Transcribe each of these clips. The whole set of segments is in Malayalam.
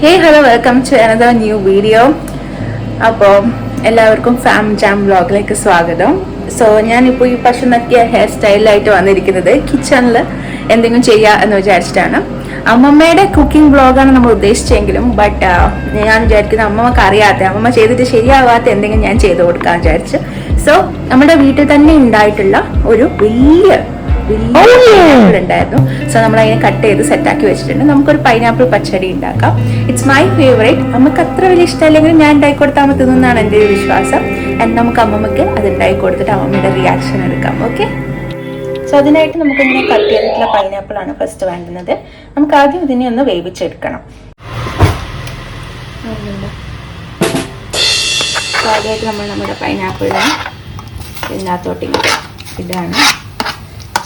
Hey, hello, welcome to another new video. അപ്പോൾ എല്ലാവർക്കും ഫാം ജാം വ്ളോഗിലേക്ക് സ്വാഗതം. സോ ഞാനിപ്പോൾ ഈ പശു നക്കിയ ഹെയർ സ്റ്റൈലിലായിട്ട് വന്നിരിക്കുന്നത് കിച്ചണിൽ എന്തെങ്കിലും ചെയ്യുക എന്ന് വിചാരിച്ചിട്ടാണ്. അമ്മമ്മയുടെ കുക്കിംഗ് വ്ളോഗാണ് നമ്മൾ ഉദ്ദേശിച്ചെങ്കിലും ഞാൻ വിചാരിക്കുന്നത് അമ്മമ്മക്ക് അറിയാത്ത അമ്മമ്മ ചെയ്തിട്ട് ശരിയാവാത്ത എന്തെങ്കിലും ഞാൻ ചെയ്ത് കൊടുക്കാൻ വിചാരിച്ചു. സോ നമ്മുടെ വീട്ടിൽ തന്നെ ഉണ്ടായിട്ടുള്ള ഒരു വലിയ പൈനാപ്പിൾ ഉണ്ടായിരുന്നു. സോ നമ്മൾ അതിനെ കട്ട് ചെയ്ത് സെറ്റാക്കി വെച്ചിട്ടുണ്ട്. നമുക്കൊരു പൈനാപ്പിൾ പച്ചടി ഉണ്ടാക്കാം. It's my favourite. നമുക്ക് അത്ര വലിയ ഇഷ്ടമല്ലെങ്കിലും ഞാൻ ഉണ്ടാക്കി കൊടുത്താൽ മതി എന്നാണ് എൻ്റെ ഒരു വിശ്വാസം. ആൻഡ് നമുക്ക് അമ്മമ്മക്ക് അത് ഉണ്ടാക്കി കൊടുത്തിട്ട് അമ്മമ്മയുടെ റിയാക്ഷൻ എടുക്കാം. ഓക്കെ, സോ അതിനായിട്ട് നമുക്കിങ്ങനെ കട്ട് ചെയ്തിട്ടുള്ള പൈനാപ്പിൾ ആണ് ഫസ്റ്റ് വേണ്ടുന്നത്. നമുക്ക് ആദ്യം ഇതിനെ ഒന്ന് വേവിച്ചെടുക്കണം. ആദ്യമായിട്ട് നമ്മൾ നമ്മുടെ പൈനാപ്പിളിനെ ഇതിനകത്തോട്ട് ഇതാണ്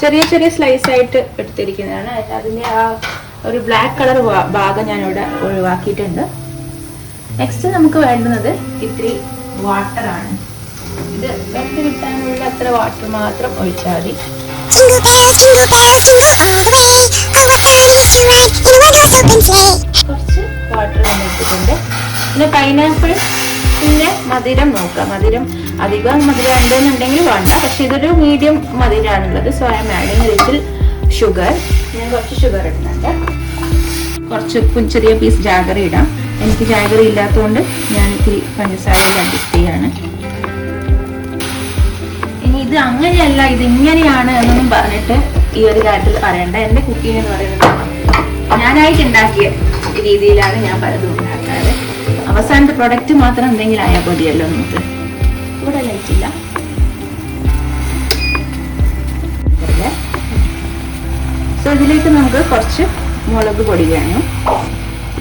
ചെറിയ ചെറിയ സ്ലൈസ് ആയിട്ട് എടുത്തിരിക്കുന്നതാണ്. അതിൻ്റെ ആ ഒരു ബ്ലാക്ക് കളർ ഭാഗം ഞാനിവിടെ ഒഴിവാക്കിയിട്ടുണ്ട്. നെക്സ്റ്റ് നമുക്ക് വേണ്ടുന്നത് ഇത്തിരി വാട്ടറാണ്. ഇത് വെന്ത് കിട്ടാനുള്ള അത്ര വാട്ടർ മാത്രം ഒഴിച്ചാൽ മതി. കുറച്ച് വാട്ടർ നമ്മൾ ഇട്ടിട്ടുണ്ട്. പിന്നെ പൈനാപ്പിൾ പിന്നെ മധുരം നോക്കാം. മധുരം അധികം മധുരം ഉണ്ടെന്നുണ്ടെങ്കിൽ വേണ്ട, പക്ഷെ ഇതൊരു മീഡിയം മധുരമാണുള്ളത്. So I am adding little sugar. ഞാൻ കുറച്ച് ഷുഗർ ഇടുന്നുണ്ട്. കുറച്ച് ഉപ്പും ചെറിയ പീസ് ജാഗറി ഇടാം. എനിക്ക് ജാഗറി ഇല്ലാത്തതുകൊണ്ട് ഞാൻ ഇത്തിരി പഞ്ചസാരയിൽ അഡ്ജസ്റ്റ് ചെയ്യാണ്. ഇനി ഇത് അങ്ങനെയല്ല ഇത് ഇങ്ങനെയാണ് എന്നൊന്നും പറഞ്ഞിട്ട് ഈ ഒരു കാര്യത്തിൽ പറയണ്ട. എൻ്റെ കുക്കിംഗ് എന്ന് പറയുന്നത് ഞാനായിട്ട് ഉണ്ടാക്കിയ രീതിയിലാണ് ഞാൻ പലതും ഉണ്ടാക്കാറ്. അവസാനത്തെ പ്രൊഡക്റ്റ് മാത്രം എന്തെങ്കിലും ആയാൽ മതിയല്ലോ നമുക്ക്. ഇവിടെ ലൈറ്റില്ല. സോ ഇതിലേക്ക് നമുക്ക് കുറച്ച് മുളക് പൊടി വേണം.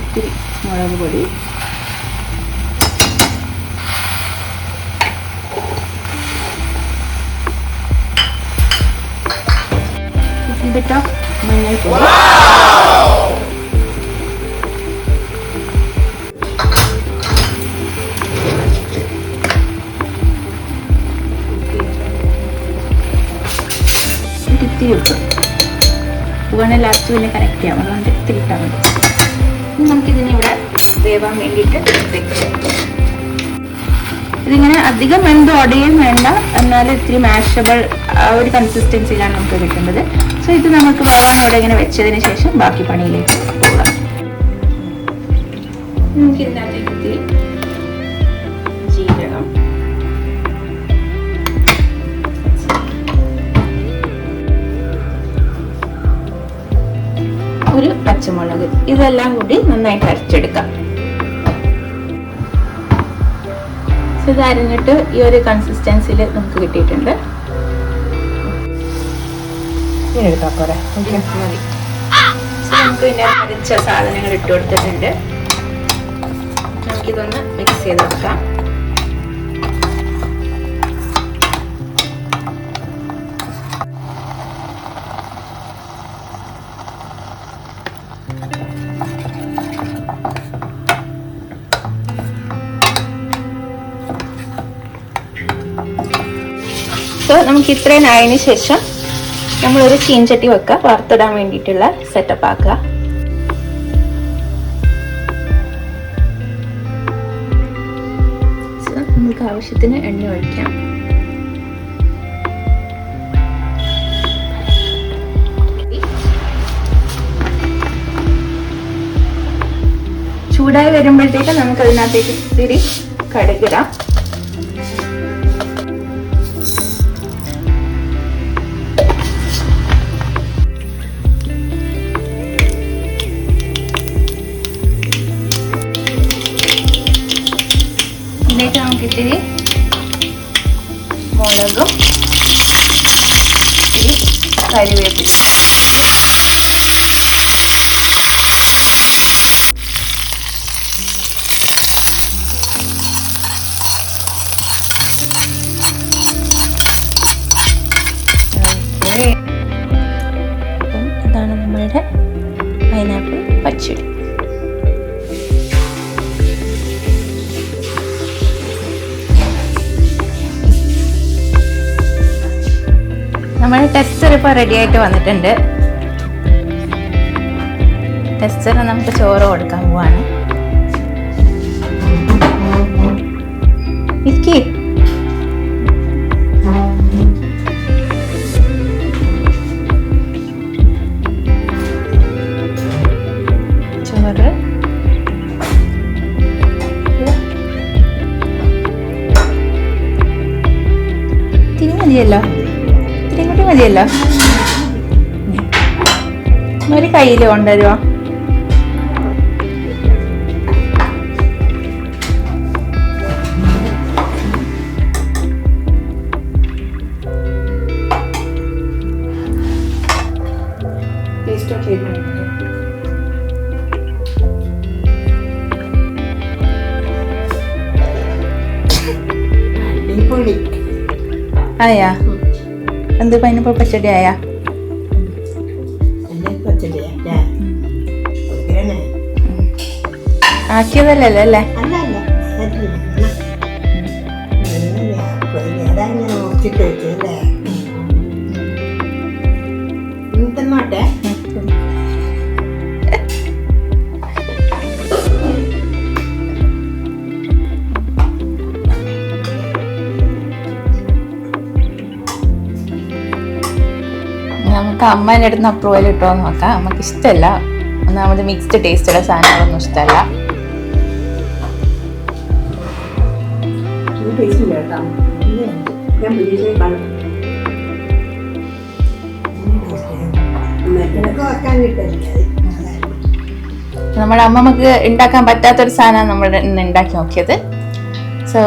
ഇത്തിരി മുളക് പൊടി, ബിറ്റ് ഓഫ് മഞ്ഞൾപ്പൊടി, ഇത്തിരി ഉപ്പ്. ഉപ്പാണ് ലാസ്റ്റ് പിന്നെ കറക്റ്റ് ചെയ്യാം, അതുകൊണ്ട് ഇത്തിരി ഇട്ടാൽ മതി. നമുക്കിതിനെ ഇവിടെ വേവാൻ വേണ്ടിയിട്ട് വെക്കാം. ഇതിങ്ങനെ അധികം വെന്ത് ഉടയും വേണ്ട, എന്നാലും ഇത്തിരി മാഷബിൾ ആ ഒരു കൺസിസ്റ്റൻസിയിലാണ് നമുക്ക് കിട്ടുന്നത്. സോ ഇത് നമുക്ക് വേവാൻ ഇവിടെ ഇങ്ങനെ വെച്ചതിന് ശേഷം ബാക്കി പണിയിലേക്ക് പോകാം. നമുക്ക് ഇതിനകത്തേക്ക് ഇത്തിരി ജീരകം, ഒരു പച്ചമുളക്, ഇതെല്ലാം കൂടി നന്നായിട്ട് അരച്ചെടുക്കാം. ഇത് അരിഞ്ഞിട്ട് ഈ ഒരു കൺസിസ്റ്റൻസിയിൽ നമുക്ക് കിട്ടിയിട്ടുണ്ട്. നമുക്ക് പിന്നെ അരച്ച സാധനങ്ങൾ ഇട്ട് കൊടുത്തിട്ടുണ്ട്. നമുക്കിതൊന്ന് മിക്സ് ചെയ്ത് വെക്കാം. സോ നമുക്ക് ഇത്രയും ആയതിനു ശേഷം നമ്മളൊരു ചീൻചട്ടി വെക്കുക, വറുത്തിടാൻ വേണ്ടിയിട്ടുള്ള സെറ്റപ്പ് ആക്കുക. സോ നമുക്ക് ആവശ്യത്തിന് എണ്ണ ഒഴിക്കാം. ചൂടായി വരുമ്പോഴത്തേക്ക് നമുക്ക് അതിനകത്തേക്ക് ഇത്തിരി കടുകിടാം. ഇതിലേക്ക് നമുക്ക് ഇത്തിരി മുളകും ഇത്തിരി കറിവേപ്പില, ഇതാണ് നമ്മളുടെ പൈനാപ്പിൾ പച്ചടി. നമ്മുടെ ടെസ്റ്റർ ഇപ്പോൾ റെഡി ആയിട്ട് വന്നിട്ടുണ്ട്. ടെസ്റ്ററിന് നമുക്ക് ചോറ് കൊടുക്കാൻ പോവാണ്. ഇരിക്കേ. ചോറ് തിരി മതിയല്ലോ, ഇത്തിരി കൂടി മതിയല്ലോ. ഒരു കയ്യിൽ കൊണ്ടുവരുമോ? ആയാ എന്ത് പൈനാപ്പിൾ പച്ചടി ആയാ? ആക്കിയതല്ലേ അല്ലേ? നമുക്ക് അമ്മേൻ്റെ അടുത്ത് അപ്രൂവൽ കിട്ടുമോ നോക്കാം. നമുക്ക് ഇഷ്ടമല്ല, ഒന്നാമത് മിക്സ്ഡ് ടേസ്റ്റുള്ള സാധനങ്ങളൊന്നും ഇഷ്ടമല്ല. നമ്മുടെ അമ്മമ്മക്ക് ഉണ്ടാക്കാൻ പറ്റാത്തൊരു സാധനമാണ് നമ്മൾ ഉണ്ടാക്കി നോക്കിയത്. സോ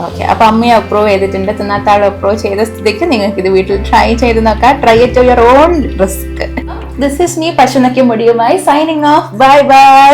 ഓക്കെ, അപ്പൊ അമ്മയെ അപ്രൂവ് ചെയ്തിട്ടുണ്ട്. തിന്നാത്താൾ അപ്രൂവ് ചെയ്ത സ്ഥിതിക്ക് നിങ്ങൾക്ക് ഇത് വീട്ടിൽ ട്രൈ ചെയ്ത് നോക്കാം. Try it your own risk. This is me പശുനക്കി മുടിയുമായി സൈനിങ് ഓഫ്. Bye by.